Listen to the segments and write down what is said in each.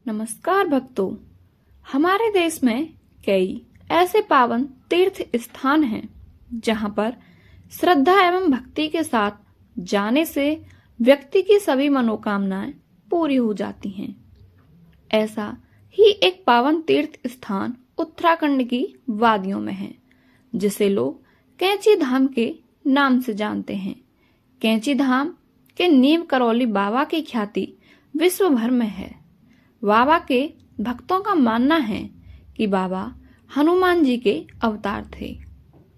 नमस्कार भक्तों। हमारे देश में कई ऐसे पावन तीर्थ स्थान हैं जहां पर श्रद्धा एवं भक्ति के साथ जाने से व्यक्ति की सभी मनोकामनाएं पूरी हो जाती हैं। ऐसा ही एक पावन तीर्थ स्थान उत्तराखंड की वादियों में है, जिसे लोग कैंची धाम के नाम से जानते हैं। कैंची धाम के नीम करौली बाबा की ख्याति विश्व भर में है। बाबा के भक्तों का मानना है कि बाबा हनुमान जी के अवतार थे।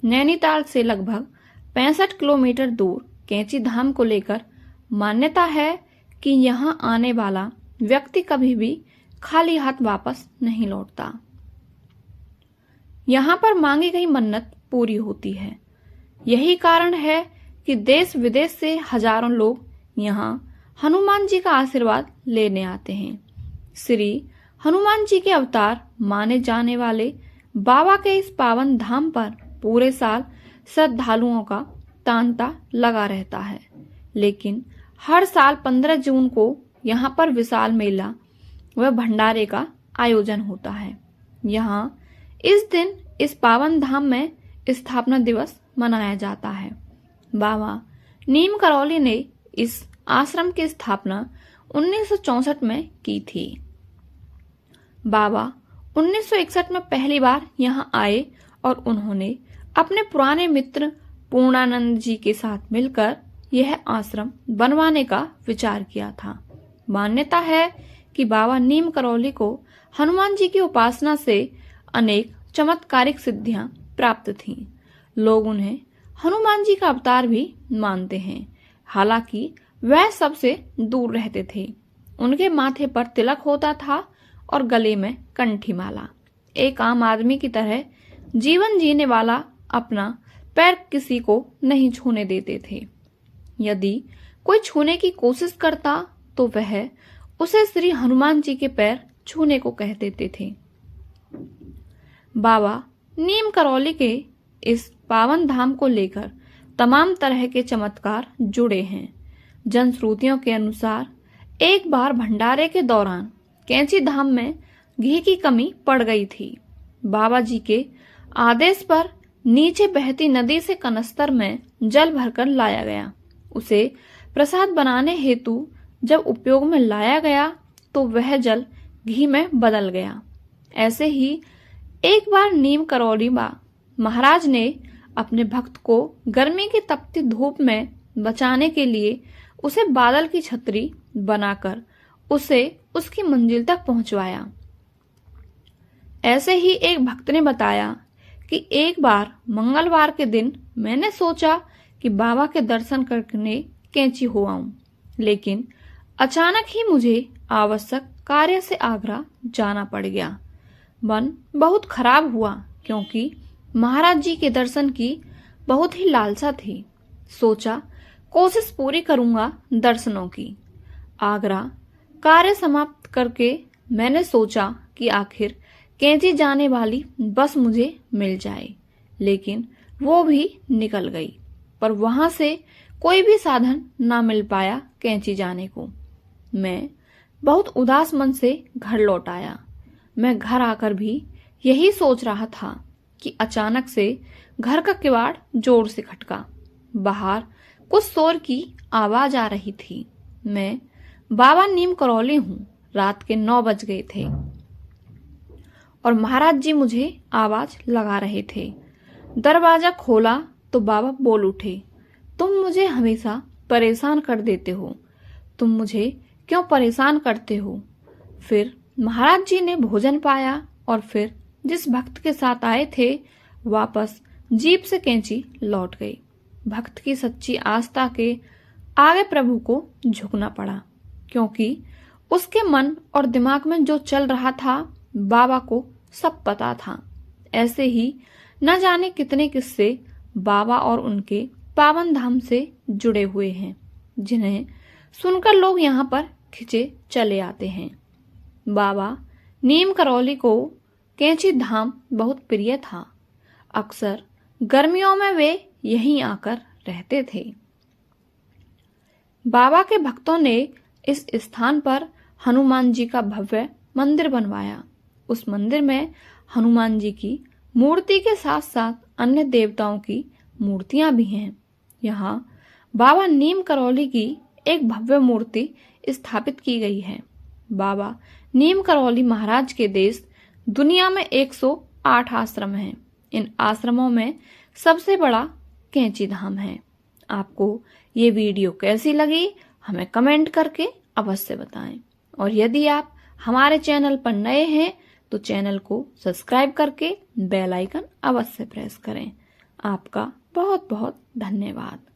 नैनीताल से लगभग 65 किलोमीटर दूर कैंची धाम को लेकर मान्यता है कि यहाँ आने वाला व्यक्ति कभी भी खाली हाथ वापस नहीं लौटता। यहाँ पर मांगी गई मन्नत पूरी होती है। यही कारण है कि देश विदेश से हजारों लोग यहाँ हनुमान जी का आशीर्वाद लेने आते हैं। श्री हनुमान जी के अवतार माने जाने वाले बाबा के इस पावन धाम पर पूरे साल श्रद्धालुओं का तांता लगा रहता है, लेकिन हर साल 15 जून को यहाँ पर विशाल मेला व भंडारे का आयोजन होता है। यहाँ इस दिन इस पावन धाम में स्थापना दिवस मनाया जाता है। बाबा नीम करौली ने इस आश्रम की स्थापना 1964 में की थी। बाबा 1961 में पहली बार यहाँ आए और उन्होंने अपने पुराने मित्र पूर्णानंद जी के साथ मिलकर यह आश्रम बनवाने का विचार किया था। मान्यता है कि बाबा नीम करौली को हनुमान जी की उपासना से अनेक चमत्कारिक सिद्धियां प्राप्त थीं। लोग उन्हें हनुमान जी का अवतार भी मानते हैं। हालांकि वह सबसे दूर रहते थे। उनके माथे पर तिलक होता था और गले में कंठी माला। एक आम आदमी की तरह जीवन जीने वाला अपना पैर किसी को नहीं छूने देते थे। यदि कोई छूने की कोशिश करता तो वह उसे श्री हनुमान जी के पैर छूने को कह देते थे। बाबा नीम करौली के इस पावन धाम को लेकर तमाम तरह के चमत्कार जुड़े हैं। जनश्रुतियों के अनुसार एक बार भंडारे के दौरान कैंची धाम में घी की कमी पड़ गई थी। बाबा जी के आदेश पर नीचे बहती नदी से कनस्तर में जल भरकर लाया गया। उसे प्रसाद बनाने हेतु जब उपयोग में लाया गया तो वह जल घी में बदल गया। ऐसे ही एक बार नीम करौली महाराज ने अपने भक्त को गर्मी की तपती धूप में बचाने के लिए उसे बादल की छतरी बनाकर उसे उसकी मंजिल तक पहुंचवाया। ऐसे ही एक भक्त ने बताया कि एक बार मंगलवार के दिन मैंने सोचा कि बाबा के दर्शन करने कैंची हो आऊं, लेकिन अचानक ही मुझे आवश्यक कार्य से आगरा जाना पड़ गया। मन बहुत खराब हुआ क्योंकि महाराज जी के दर्शन की बहुत ही लालसा थी। सोचा कोशिश पूरी करूंगा दर्शनों की। आगरा कार्य समाप्त करके मैंने सोचा कि आखिर कैंची जाने वाली बस मुझे मिल जाए, लेकिन वो भी निकल गई। पर वहां से कोई भी साधन ना मिल पाया कैंची जाने को। मैं बहुत उदास मन से घर लौट आया। मैं घर आकर भी यही सोच रहा था कि अचानक से घर का किवाड़ जोर से खटका। बाहर कुछ शोर की आवाज आ रही थी। मैं बाबा नीम करौली हूँ। रात के 9 बज गए थे और महाराज जी मुझे आवाज लगा रहे थे। दरवाजा खोला तो बाबा बोल उठे, तुम मुझे हमेशा परेशान कर देते हो। तुम मुझे क्यों परेशान करते हो? फिर महाराज जी ने भोजन पाया और फिर जिस भक्त के साथ आए थे वापस जीप से कैंची लौट गई। भक्त की सच्ची आस्था के आगे प्रभु को झुकना पड़ा, क्योंकि उसके मन और दिमाग में जो चल रहा था बाबा को सब पता था। ऐसे ही न जाने कितने किस्से बाबा और उनके पावन धाम से जुड़े हुए हैं, जिन्हें सुनकर लोग यहाँ पर खिंचे चले आते हैं। बाबा नीम करौली को कैंची धाम बहुत प्रिय था। अक्सर गर्मियों में वे यहीं आकर रहते थे। बाबा के भक्तों ने इस स्थान पर हनुमान जी का भव्य मंदिर बनवाया। उस मंदिर में हनुमान जी की मूर्ति के साथ साथ अन्य देवताओं की मूर्तियां भी हैं। यहाँ बाबा नीम करौली की एक भव्य मूर्ति स्थापित की गई है। बाबा नीम करौली महाराज के देश दुनिया में 108 आश्रम हैं। इन आश्रमों में सबसे बड़ा कैंची धाम है। आपको ये वीडियो कैसी लगी हमें कमेंट करके अवश्य बताएं। और यदि आप हमारे चैनल पर नए हैं तो चैनल को सब्सक्राइब करके बेल आइकन अवश्य प्रेस करें। आपका बहुत बहुत धन्यवाद।